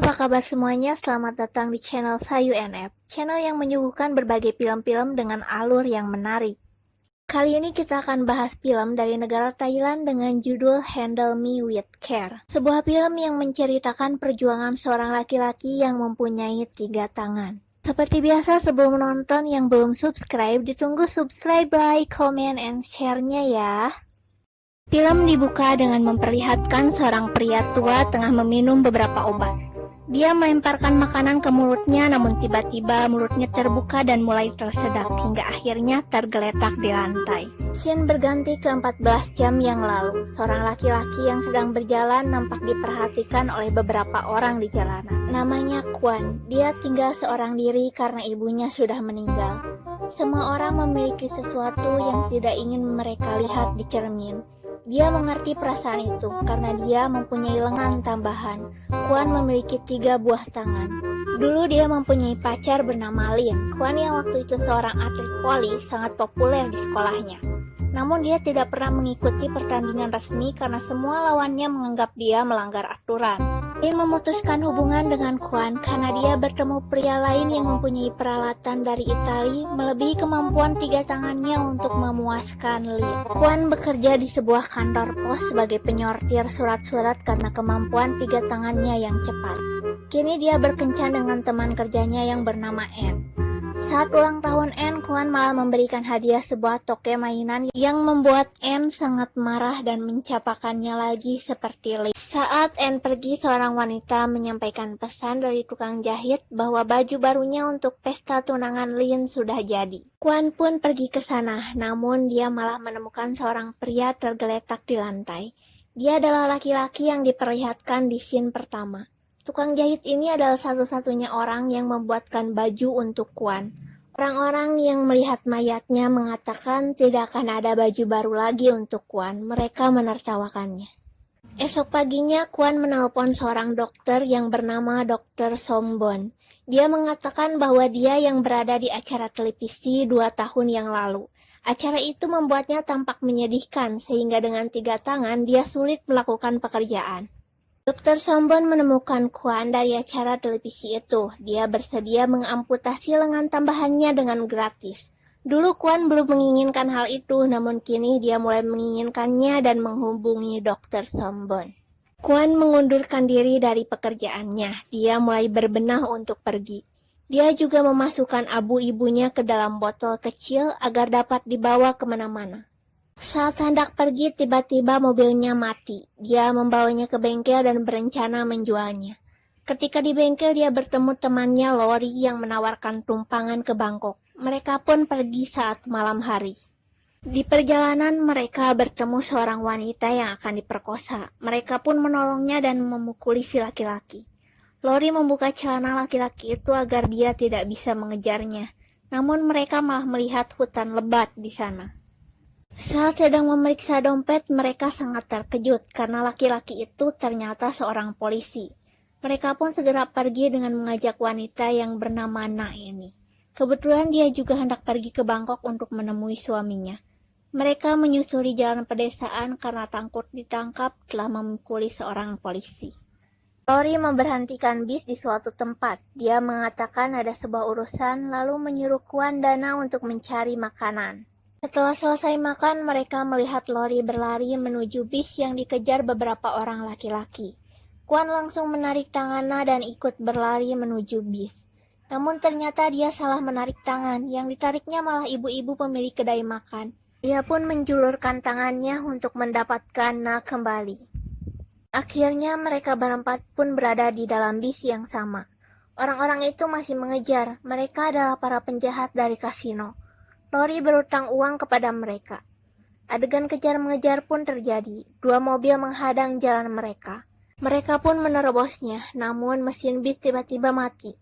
apa kabar semuanya? Selamat datang di channel Sayu NF, channel yang menyuguhkan berbagai film-film dengan alur yang menarik. Kali ini kita akan bahas film dari negara Thailand dengan judul Handle Me With Care. Sebuah film yang menceritakan perjuangan seorang laki-laki yang mempunyai 3 tangan. Seperti biasa, sebelum menonton yang belum subscribe, ditunggu subscribe, like, comment, and share-nya ya. Film dibuka dengan memperlihatkan seorang pria tua tengah meminum beberapa obat. Dia melemparkan makanan ke mulutnya, namun tiba-tiba mulutnya terbuka dan mulai tersedak hingga akhirnya tergeletak di lantai. Scene berganti ke 14 jam yang lalu. Seorang laki-laki yang sedang berjalan nampak diperhatikan oleh beberapa orang di jalanan. Namanya Kwan. Dia tinggal seorang diri karena ibunya sudah meninggal. Semua orang memiliki sesuatu yang tidak ingin mereka lihat di cermin. Dia mengerti perasaan itu karena dia mempunyai lengan tambahan. Kwan memiliki 3 buah tangan. Dulu dia mempunyai pacar bernama Lin. Kwan yang waktu itu seorang atlet voli sangat populer di sekolahnya. Namun dia tidak pernah mengikuti pertandingan resmi karena semua lawannya menganggap dia melanggar aturan. Lin memutuskan hubungan dengan Kwan karena dia bertemu pria lain yang mempunyai peralatan dari Italia melebihi kemampuan 3 tangannya untuk memuaskan Lin. Kwan bekerja di sebuah kantor pos sebagai penyortir surat-surat karena kemampuan 3 tangannya yang cepat. Kini dia berkencan dengan teman kerjanya yang bernama Anne. Saat ulang tahun Anne, Kwan malah memberikan hadiah sebuah toke mainan yang membuat Anne sangat marah dan mencapakannya lagi seperti Lin. Saat Anne pergi, seorang wanita menyampaikan pesan dari tukang jahit bahwa baju barunya untuk pesta tunangan Lin sudah jadi. Kwan pun pergi ke sana, namun dia malah menemukan seorang pria tergeletak di lantai. Dia adalah laki-laki yang diperlihatkan di scene pertama. Tukang jahit ini adalah satu-satunya orang yang membuatkan baju untuk Kwan. Orang-orang yang melihat mayatnya mengatakan tidak akan ada baju baru lagi untuk Kwan. Mereka menertawakannya. Esok paginya, Kwan menelpon seorang dokter yang bernama Dr. Sombon. Dia mengatakan bahwa dia yang berada di acara televisi 2 tahun yang lalu. Acara itu membuatnya tampak menyedihkan, sehingga dengan 3 tangan dia sulit melakukan pekerjaan. Dr. Sombon menemukan Kwan dari acara televisi itu. Dia bersedia mengamputasi lengan tambahannya dengan gratis. Dulu Kwan belum menginginkan hal itu, namun kini dia mulai menginginkannya dan menghubungi Dr. Sombon. Kwan mengundurkan diri dari pekerjaannya. Dia mulai berbenah untuk pergi. Dia juga memasukkan abu ibunya ke dalam botol kecil agar dapat dibawa kemana-mana. Saat hendak pergi, tiba-tiba mobilnya mati. Dia membawanya ke bengkel dan berencana menjualnya. Ketika di bengkel, dia bertemu temannya Lori yang menawarkan tumpangan ke Bangkok. Mereka pun pergi saat malam hari. Di perjalanan, mereka bertemu seorang wanita yang akan diperkosa. Mereka pun menolongnya dan memukuli si laki-laki. Lori membuka celana laki-laki itu agar dia tidak bisa mengejarnya. Namun mereka malah melihat hutan lebat di sana. Saat sedang memeriksa dompet, mereka sangat terkejut karena laki-laki itu ternyata seorang polisi. Mereka pun segera pergi dengan mengajak wanita yang bernama Na ini. Kebetulan dia juga hendak pergi ke Bangkok untuk menemui suaminya. Mereka menyusuri jalan pedesaan karena takut ditangkap telah memukuli seorang polisi. Lori memberhentikan bis di suatu tempat. Dia mengatakan ada sebuah urusan lalu menyuruh Kwan dana untuk mencari makanan. Setelah selesai makan, mereka melihat Lori berlari menuju bis yang dikejar beberapa orang laki-laki. Kwan langsung menarik tangannya dan ikut berlari menuju bis. Namun ternyata dia salah menarik tangan, yang ditariknya malah ibu-ibu pemilik kedai makan. Dia pun menjulurkan tangannya untuk mendapatkan Na kembali. Akhirnya mereka berempat pun berada di dalam bis yang sama. Orang-orang itu masih mengejar. Mereka adalah para penjahat dari kasino. Lori berutang uang kepada mereka. Adegan kejar-mengejar pun terjadi. 2 mobil menghadang jalan mereka. Mereka pun menerobosnya, namun mesin bis tiba-tiba mati.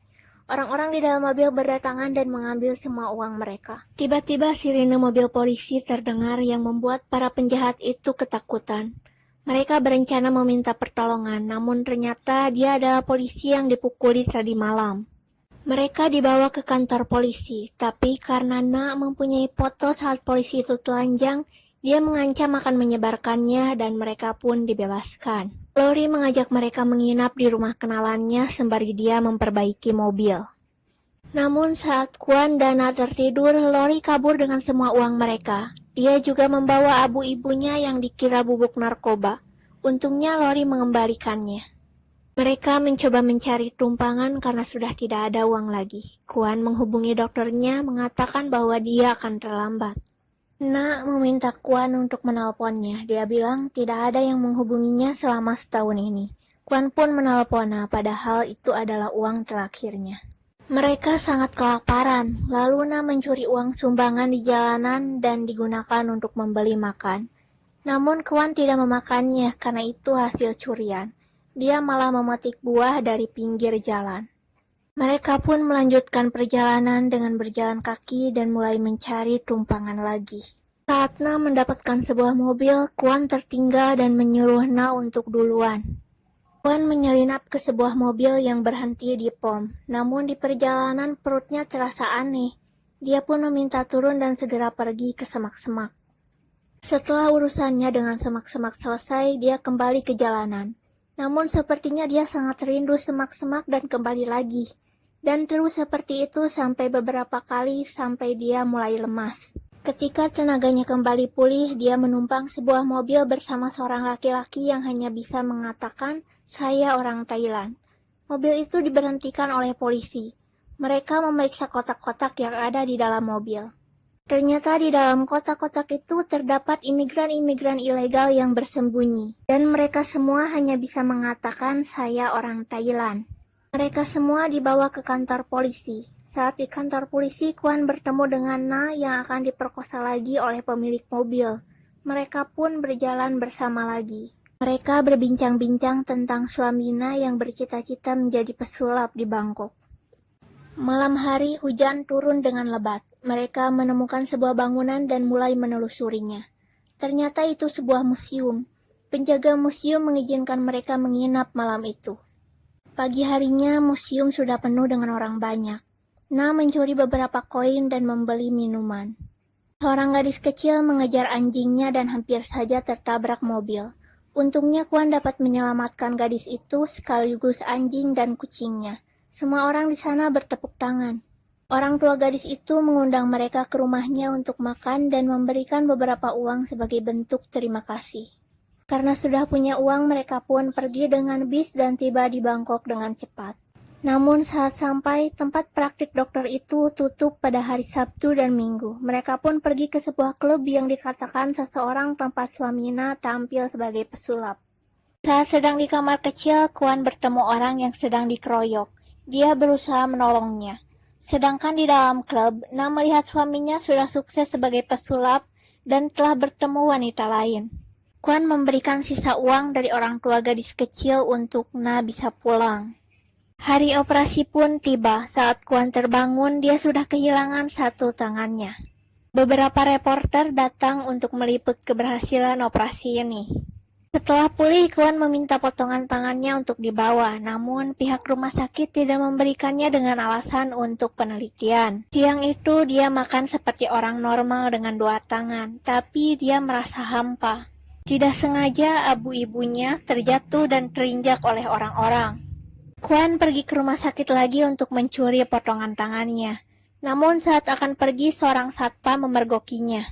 Orang-orang di dalam mobil berdatangan dan mengambil semua uang mereka. Tiba-tiba sirine mobil polisi terdengar yang membuat para penjahat itu ketakutan. Mereka berencana meminta pertolongan, namun ternyata dia adalah polisi yang dipukuli tadi malam. Mereka dibawa ke kantor polisi, tapi karena Na mempunyai foto saat polisi itu telanjang, dia mengancam akan menyebarkannya dan mereka pun dibebaskan. Lori mengajak mereka menginap di rumah kenalannya sembari dia memperbaiki mobil. Namun saat Kwon dan Na tertidur, Lori kabur dengan semua uang mereka. Dia juga membawa abu ibunya yang dikira bubuk narkoba. Untungnya Lori mengembalikannya. Mereka mencoba mencari tumpangan karena sudah tidak ada uang lagi. Kwon menghubungi dokternya mengatakan bahwa dia akan terlambat. Na meminta Kwon untuk menelponnya. Dia bilang tidak ada yang menghubunginya selama setahun ini. Kwon pun menelpon Na, padahal itu adalah uang terakhirnya. Mereka sangat kelaparan, lalu Na mencuri uang sumbangan di jalanan dan digunakan untuk membeli makan. Namun Kwon tidak memakannya karena itu hasil curian. Dia malah memetik buah dari pinggir jalan. Mereka pun melanjutkan perjalanan dengan berjalan kaki dan mulai mencari tumpangan lagi. Saat Na mendapatkan sebuah mobil, Kwon tertinggal dan menyuruh Na untuk duluan. Kwon menyelinap ke sebuah mobil yang berhenti di pom, namun di perjalanan perutnya terasa aneh. Dia pun meminta turun dan segera pergi ke semak-semak. Setelah urusannya dengan semak-semak selesai, dia kembali ke jalanan. Namun sepertinya dia sangat rindu semak-semak dan kembali lagi. Dan terus seperti itu sampai beberapa kali sampai dia mulai lemas. Ketika tenaganya kembali pulih, dia menumpang sebuah mobil bersama seorang laki-laki yang hanya bisa mengatakan, "Saya orang Thailand." Mobil itu diberhentikan oleh polisi. Mereka memeriksa kotak-kotak yang ada di dalam mobil. Ternyata di dalam kotak-kotak itu terdapat imigran-imigran ilegal yang bersembunyi. Dan mereka semua hanya bisa mengatakan, "Saya orang Thailand." Mereka semua dibawa ke kantor polisi. Saat di kantor polisi, Kwon bertemu dengan Na yang akan diperkosa lagi oleh pemilik mobil. Mereka pun berjalan bersama lagi. Mereka berbincang-bincang tentang suami Na yang bercita-cita menjadi pesulap di Bangkok. Malam hari, hujan turun dengan lebat. Mereka menemukan sebuah bangunan dan mulai menelusurinya. Ternyata itu sebuah museum. Penjaga museum mengizinkan mereka menginap malam itu. Pagi harinya, museum sudah penuh dengan orang banyak. Na mencuri beberapa koin dan membeli minuman. Seorang gadis kecil mengejar anjingnya dan hampir saja tertabrak mobil. Untungnya Kwon dapat menyelamatkan gadis itu sekaligus anjing dan kucingnya. Semua orang di sana bertepuk tangan. Orang tua gadis itu mengundang mereka ke rumahnya untuk makan dan memberikan beberapa uang sebagai bentuk terima kasih. Karena sudah punya uang, mereka pun pergi dengan bis dan tiba di Bangkok dengan cepat. Namun saat sampai, tempat praktik dokter itu tutup pada hari Sabtu dan Minggu. Mereka pun pergi ke sebuah klub yang dikatakan seseorang tempat suami Na tampil sebagai pesulap. Saat sedang di kamar kecil, Kwon bertemu orang yang sedang dikeroyok. Dia berusaha menolongnya. Sedangkan di dalam klub, Na melihat suaminya sudah sukses sebagai pesulap dan telah bertemu wanita lain. Kwon memberikan sisa uang dari orang tua gadis kecil untuk Na bisa pulang. Hari operasi pun tiba. Saat Kwon terbangun, dia sudah kehilangan satu tangannya. Beberapa reporter datang untuk meliput keberhasilan operasi ini. Setelah pulih, Kwon meminta potongan tangannya untuk dibawa, namun pihak rumah sakit tidak memberikannya dengan alasan untuk penelitian. Siang itu dia makan seperti orang normal dengan 2 tangan, tapi dia merasa hampa. Tidak sengaja abu ibunya terjatuh dan terinjak oleh orang-orang. Kwon pergi ke rumah sakit lagi untuk mencuri potongan tangannya. Namun saat akan pergi, seorang satpam memergokinya.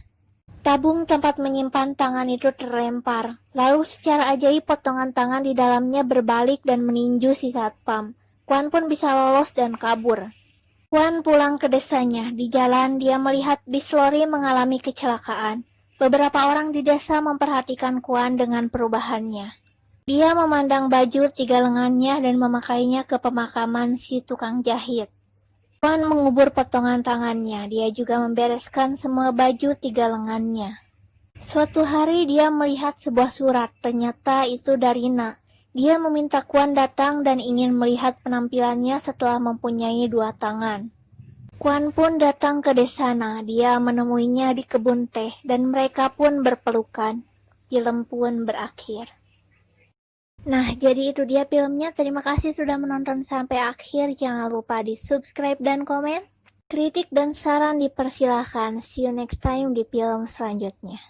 Tabung tempat menyimpan tangan itu terlempar. Lalu secara ajaib potongan tangan di dalamnya berbalik dan meninju si satpam. Kwon pun bisa lolos dan kabur. Kwon pulang ke desanya. Di jalan dia melihat bis lori mengalami kecelakaan. Beberapa orang di desa memperhatikan Kwon dengan perubahannya. Dia memandang baju 3 lengannya dan memakainya ke pemakaman si tukang jahit. Kwon mengubur potongan tangannya. Dia juga membereskan semua baju 3 lengannya. Suatu hari dia melihat sebuah surat. Ternyata itu dari Na. Dia meminta Kwon datang dan ingin melihat penampilannya setelah mempunyai 2 tangan. Kwon pun datang ke desa Na. Dia menemuinya di kebun teh dan mereka pun berpelukan. Film pun berakhir. Nah, jadi itu dia filmnya. Terima kasih sudah menonton sampai akhir. Jangan lupa di subscribe dan komen. Kritik dan saran dipersilahkan. See you next time di film selanjutnya.